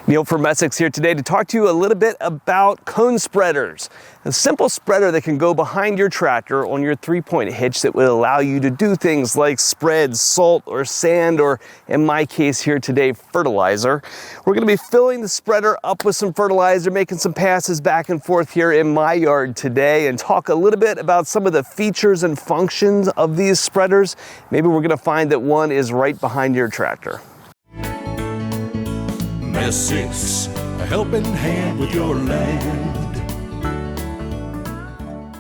Neil from Essex here today to talk to you a little bit about cone spreaders. A simple spreader that can go behind your tractor on your 3-point hitch that will allow you to do things like spread salt or sand, or in my case here today, fertilizer. We're going to be filling the spreader up with some fertilizer, making some passes back and forth here in my yard today, and talk a little bit about some of the features and functions of these spreaders. Maybe we're going to find that one is right behind your tractor. Essex, a helping hand with your land.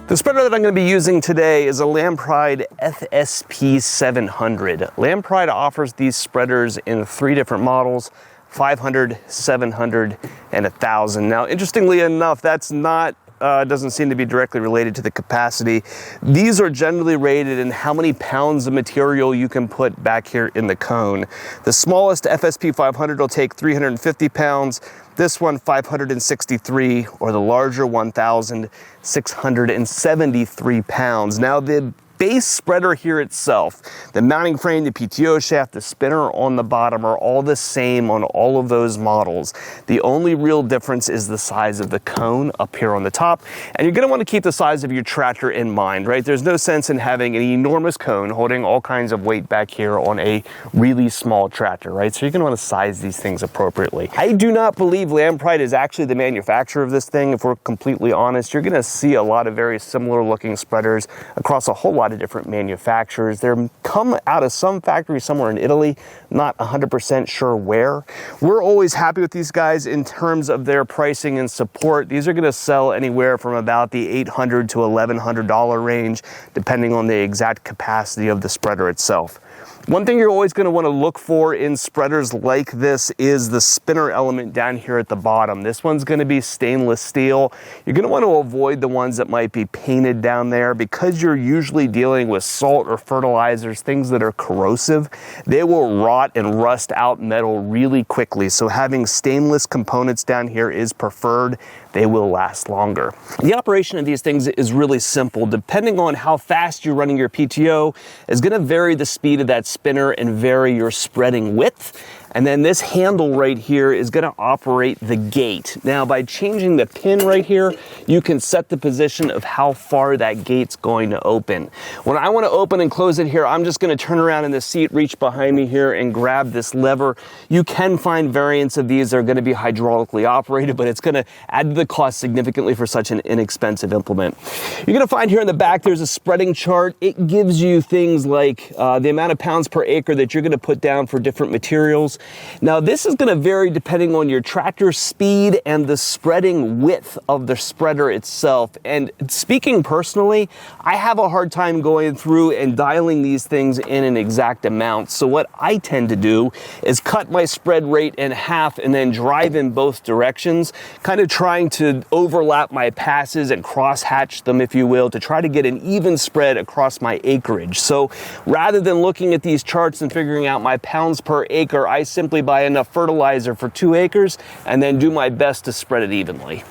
The spreader that I'm going to be using today is a Landpride FSP 700. Landpride offers these spreaders in 3 different models: 500, 700, and 1000. Now, interestingly enough, that's not doesn't seem to be directly related to the capacity. These are generally rated in how many pounds of material you can put back here in the cone. The smallest FSP 500 will take 350 pounds. This one 563, or the larger 1,673 pounds. Now the base spreader here itself, the mounting frame, the PTO shaft, the spinner on the bottom are all the same on all of those models. The only real difference is the size of the cone up here on the top. And you're going to want to keep the size of your tractor in mind, right? There's no sense in having an enormous cone holding all kinds of weight back here on a really small tractor, right? So you're going to want to size these things appropriately. I do not believe Landpride is actually the manufacturer of this thing. If we're completely honest, you're going to see a lot of very similar looking spreaders across a whole lot of different manufacturers. They're come out of some factory somewhere in Italy, not 100% sure where. We're always happy with these guys in terms of their pricing and support. These are going to sell anywhere from about the $800 to $1,100 range, depending on the exact capacity of the spreader itself. One thing you're always going to want to look for in spreaders like this is the spinner element down here at the bottom. This one's going to be stainless steel. You're going to want to avoid the ones that might be painted down there, because you're usually dealing with salt or fertilizers, things that are corrosive. They will rot and rust out metal really quickly. So having stainless components down here is preferred. They will last longer. The operation of these things is really simple. Depending on how fast you're running your PTO is going to vary the speed of that spinner and vary your spreading width. And then this handle right here is going to operate the gate. Now, by changing the pin right here, you can set the position of how far that gate's going to open. When I want to open and close it here, I'm just going to turn around in the seat, reach behind me here, and grab this lever. You can find variants of these that are going to be hydraulically operated, but it's going to add to the cost significantly for such an inexpensive implement. You're going to find here in the back, there's a spreading chart. It gives you things like the amount of pounds per acre that you're going to put down for different materials. Now, this is going to vary depending on your tractor speed and the spreading width of the spreader itself. And speaking personally, I have a hard time going through and dialing these things in an exact amount. So what I tend to do is cut my spread rate in half and then drive in both directions, kind of trying to overlap my passes and cross-hatch them, if you will, to try to get an even spread across my acreage. So rather than looking at these charts and figuring out my pounds per acre, I simply buy enough fertilizer for 2 acres and then do my best to spread it evenly.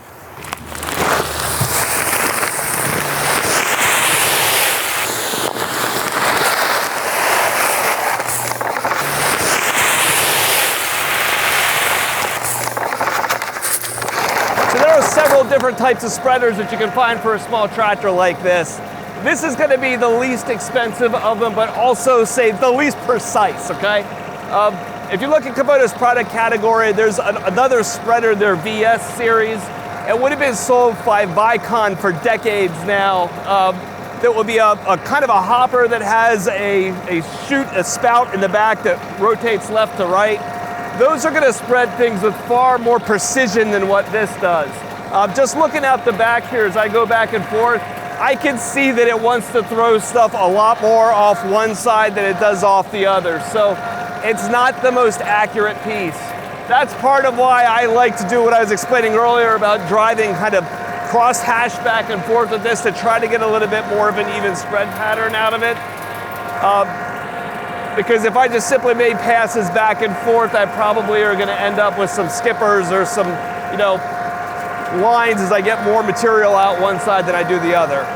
So there are several different types of spreaders that you can find for a small tractor like this. This is going to be the least expensive of them, but also say the least precise, okay? If you look at Kubota's product category, there's another spreader, their VS series. It would have been sold by Vicon for decades now. That will be a kind of a hopper that has a spout in the back that rotates left to right. Those are going to spread things with far more precision than what this does. Just looking out the back here as I go back and forth, I can see that it wants to throw stuff a lot more off one side than it does off the other. So it's not the most accurate piece. That's part of why I like to do what I was explaining earlier about driving kind of cross-hash back and forth with this to try to get a little bit more of an even spread pattern out of it. Because if I just simply made passes back and forth, I probably are going to end up with some skippers or some, lines as I get more material out one side than I do the other.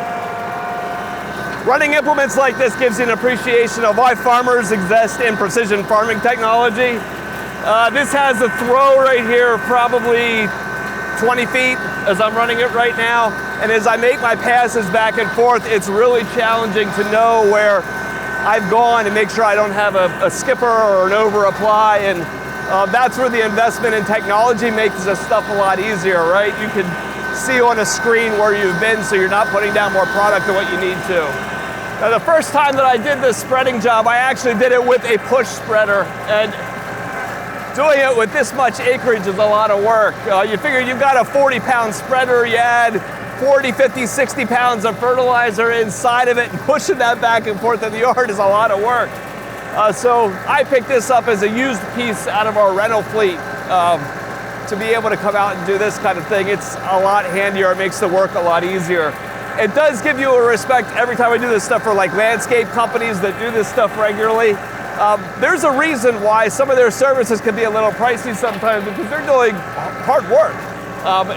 Running implements like this gives you an appreciation of why farmers exist in precision farming technology. This has a throw right here, probably 20 feet as I'm running it right now. And as I make my passes back and forth, it's really challenging to know where I've gone and make sure I don't have a skipper or an over apply. And that's where the investment in technology makes this stuff a lot easier, right? You can see on a screen where you've been, so you're not putting down more product than what you need to. Now, the first time that I did this spreading job, I actually did it with a push spreader, and doing it with this much acreage is a lot of work. You figure you've got a 40-pound spreader, you add 40, 50, 60 pounds of fertilizer inside of it, and pushing that back and forth in the yard is a lot of work. So I picked this up as a used piece out of our rental fleet. To be able to come out and do this kind of thing, it's a lot handier, it makes the work a lot easier. It does give you a respect every time I do this stuff for like landscape companies that do this stuff regularly. There's a reason why some of their services can be a little pricey sometimes, because they're doing hard work.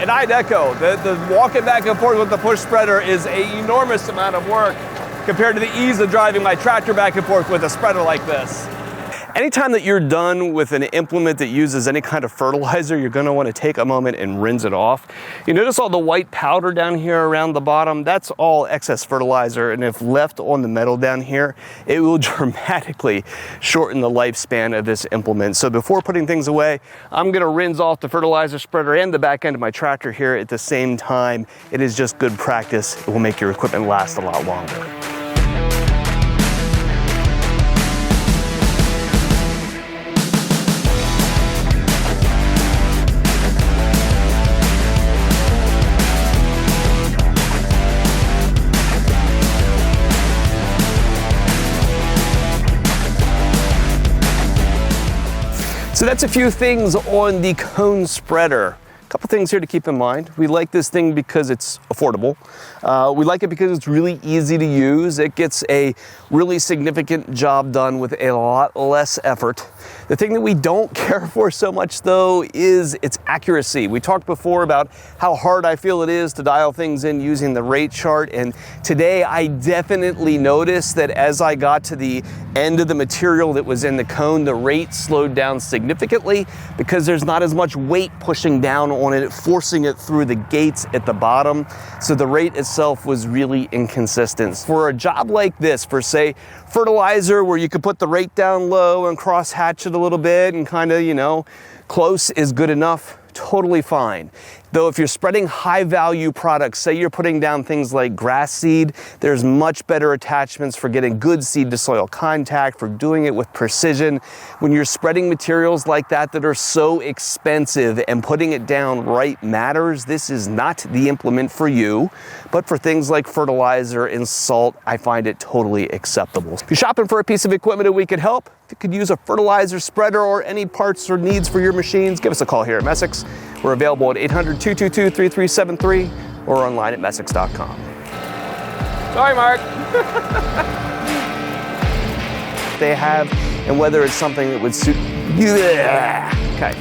And I'd echo, the walking back and forth with the push spreader is an enormous amount of work compared to the ease of driving my tractor back and forth with a spreader like this. Anytime that you're done with an implement that uses any kind of fertilizer, you're going to want to take a moment and rinse it off. You notice all the white powder down here around the bottom? That's all excess fertilizer, and if left on the metal down here, it will dramatically shorten the lifespan of this implement. So before putting things away, I'm going to rinse off the fertilizer spreader and the back end of my tractor here at the same time. It is just good practice. It will make your equipment last a lot longer. So that's a few things on the cone spreader. A couple things here to keep in mind. We like this thing because it's affordable. We like it because it's really easy to use. It gets a really significant job done with a lot less effort. The thing that we don't care for so much though is its accuracy. We talked before about how hard I feel it is to dial things in using the rate chart, and today I definitely noticed that as I got to the end of the material that was in the cone, the rate slowed down significantly because there's not as much weight pushing down on it, forcing it through the gates at the bottom. So the rate itself was really inconsistent. For a job like this, for say fertilizer, where you could put the rate down low and cross hatch it a little bit and kind of, you know, close is good enough, totally fine. Though if you're spreading high value products, say you're putting down things like grass seed, there's much better attachments for getting good seed to soil contact, for doing it with precision. When you're spreading materials like that that are so expensive and putting it down right matters, this is not the implement for you. But for things like fertilizer and salt, I find it totally acceptable. If you're shopping for a piece of equipment that we could help, if you could use a fertilizer spreader or any parts or needs for your machines, give us a call here at Messick's. We're available at 800-222-3373 or online at messicks.com. Sorry, Mark. They have, and whether it's something that would suit you. Okay.